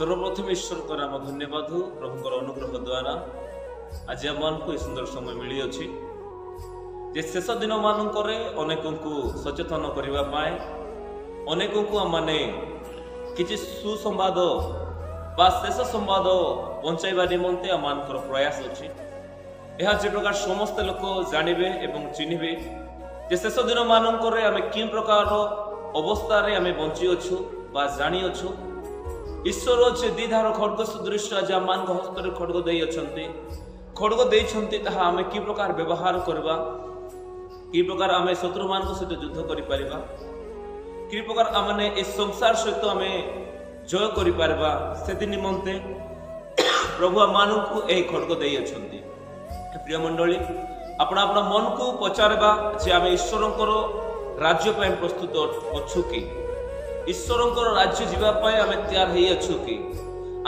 सर्वप्रथम ईश्वर को नाम धन्यवाद हो प्रभु अनुग्रह द्वारा आज आम को सुंदर समय मिली अच्छी जे शेष दिन मानक अनेक को सचेतन करने अनेक को आम मैंने किसी सुसंवाद बा शेष संवाद पहुंचाइबा निमंते आम प्रयास अच्छी यह जे प्रकार समस्त लोक जानवे एवं चिन्हे जे शेष दिन मानक आम कि प्रकार अवस्था आम बंची अच्छु बा जानी अच्छु ईश्वर जे दीधार खड्ग सदृश आज आम हस्त खड्ग दे खड्ग देते आम कि प्रकार व्यवहार करवा कि प्रकार आम शत्रु मान सहित युद्ध कर कि प्रकार आम ए संसार सहित आम जय कर निमंते प्रभु मान को यह खड्ग दे प्रिय मंडली अपना अपना मन को पचारवा जे आम ईश्वर राज्य प्रस्तुत अच्छु कि ईश्वर राज्य जीवाई आम तैयार हो कि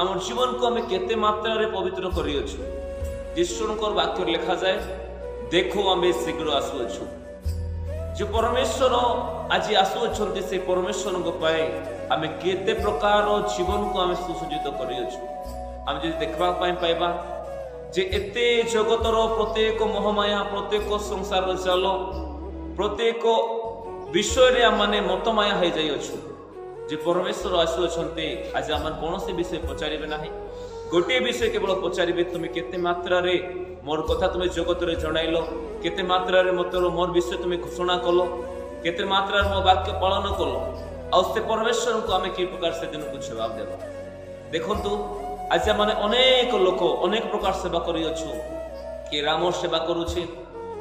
आम जीवन को आम केते मात्रा रे पवित्र करियछु ईश्वर वाक्य लिखा जाए देखो आम शीघ्र आसुअछु जो परमेश्वर आज आसुअछन्ति से परमेश्वर आम केते प्रकार जीवन को आम सुसज्जित करियछु आम जे देखबा पाइबा जे एते जगतर प्रत्येक मोहमाया प्रत्येक संसार जाल प्रत्येक विषय आम माने मतमाया हो जाइछु जे परमेश्वर आसुअछन्ति आज आम कौन विषय पचारे ना गोटे विषय केवल पचारे तुम्हें केते मात्रा रे मोर कथा तुम्हें जगत रे जणाइल केते मात्रा रे मोर विषय तुम्हें घोषणा कल केते मात्रा मो वाक्य पालन कल आ से परमेश्वर को आम कि प्रकार से दिन को जवाब देवा देखंतु आज माने अनेक लोक अनेक प्रकार सेवा करियछु के राम सेवा करूछे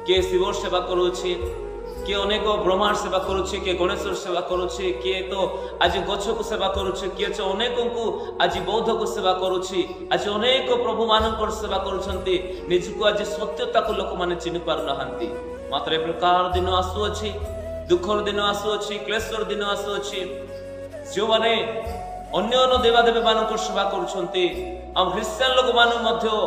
के शिव सेवा करूछे किए अनेक ब्रह्मांड सेवा करुच्छे किए गणेश्वर सेवा करुच्छे किए तो आज गछ को सेवा करुच्छे किए अनेक को आज बौद्ध को सेवा करुच्छी आज अनेक प्रभु मान सेवा करुछंती निजको आज सत्यता को लोक माने चिन्ह पार नहांती मात्र ए प्रकार दिन आसुअछि दुखर दिन आसुअछि क्लेशर दिन आसुअछि जो माने अन्य अन्य देवादेवी मान सेवा करुछंती हम ख्रिस्टियन लोक मान मध्य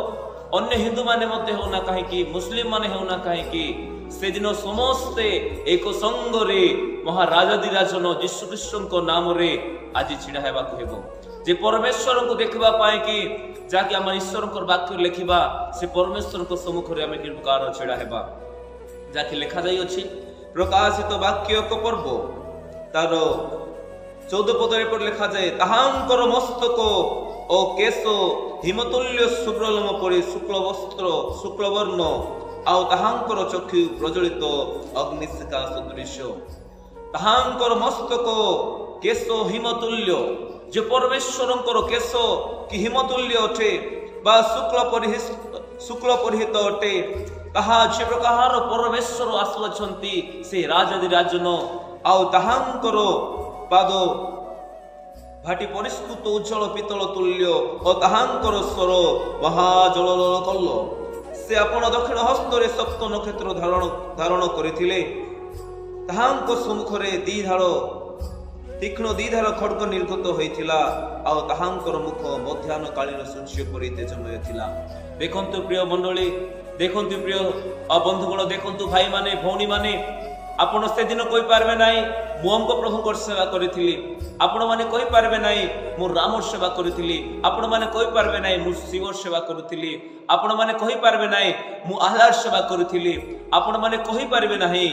अन्य हिंदू माने मध्य होना कहीं मुस्लिम माने होना कहीं से दिन समस्ते एक संगरे महाराजाधिराजन यीशु ख्रीष्ट नाम रे आज छिड़ा हेबाक हेबो जे परमेश्वर को देखबा पाए कि जाके हम ईश्वर को वाक्य लिखिबा से परमेश्वर को सम्मुख रे हमें किरकार छिड़ा हेबा जाके लिखा जाई अछि प्रकाशित वाक्य को पर्व तार 14 पदरे पर लिखा जाए ताहांकर मस्तक ओ केश हिमतुल्य शुभ्रलम परि शुक्ल वस्त्र शुक्ल वर्ण आउ ताहांकर चक्षु प्रज्वलित अग्निशिखा सदृश ताहांकर मस्तक केश हिमतुल्य जो परमेश्वर केश कि हिमतुल्य अटे बा शुक्ल परिहित अटे ताहा जे प्रकार परमेश्वर आसुअछन्ति से राजाधिराजन आउ ताहांकर पाद भाटी परिष्कृत उज्जवल पितल तुल्य और ताहांकर स्वर महाजल कल्ल से आपण दक्षिण हस्तरे सप्त नक्षत्र धारण करथिले ताहांको सम्मुखरे दीधार तीक्ष्ण दीधार खड्ग निर्गत होइथिला आ ताहांकर मुख मध्याह्न कालीन सूर्य परि तेजमय थिला देखंतु प्रिय मंडली देखंतु प्रिय बंधुगण देखंतु भाई माने भौणी माने आपण से दिन कहि पारबे नाही मु हमको प्रभु को सेवा करिथिली आपण माने कहि पारबे नाही मु राम सेवा करिथिली आपण माने कहि पारबे नाही मु शिव सेवा करिथिली आपण माने कहि पारबे नाही मु आह्लाद सेवा करिथिली आपण माने कहि पारबे नाही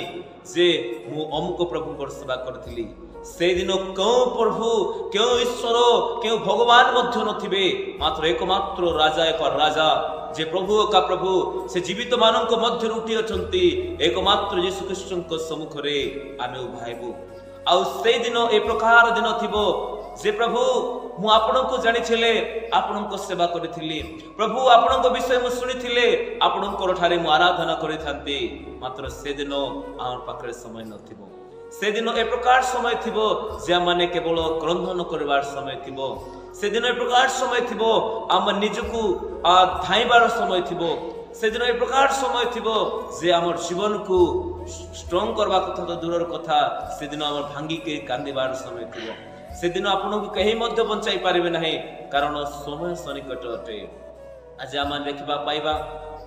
जे मु अमुक प्रभु को सेवा करिथिली से दिन क्यों प्रभु क्यों ईश्वर क्यों भगवान मध्य नथिबे मात्र एकमात्र राजा एक राजा जे प्रभु का प्रभु से जीवित मानक मध्य उठी अछंती एकमात्र यीशु ख्रीष्ट सम्मुख रे आमे उभाइबु आ से दिन ए प्रकार दिन थिबो जे प्रभु मु आपण को जानि छिले आपण को सेवा करिथिली प्रभु आपण को विषय मु सुनिथिले आपण को ठारे मु आराधना करिथांती मात्र से दिन आम पाखरे समय नथिबो से दिन ए प्रकार समय थिबो जे माने केवल क्रंदन करबार समय थिबो से दिन ए प्रकार समय थिबो आम निजकु धाइबार समय थिबो से दिन ए प्रकार समय थिबो जे हमर जीवन को स्ट्रांग करबा कथा तो दूरर कथा से दिन हमर भांगी के कांदिबार समय थिबो से दिन आपन को कहीं मध्य बंचाई पारिबे नहीं कारण समय सनिकट अटे आज आम देखा पाइबा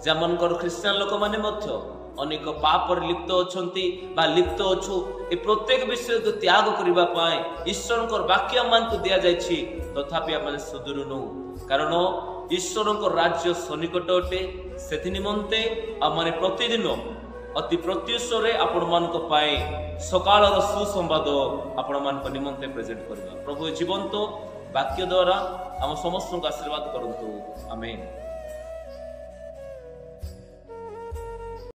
जमनकर ख्रिस्टियन लोक माने मध्य अनेक पाप लिप्त अछंती बा लिप्त अछु ए प्रत्येक विषय को त्याग करिबा पाए ईश्वर को वाक्य मान को दिया जायछि तथापि आम सुधुरुनु कारण ईश्वर राज्य सन्निकट अटे से निमंते आम प्रतिदिन अति प्रत्युषरे आपण मान सकाल सुसंवाद आपण मान निमंते प्रेजेंट करबा। प्रभु जीवंत वाक्य द्वारा आम समस्त आशीर्वाद करंतु। आमेन।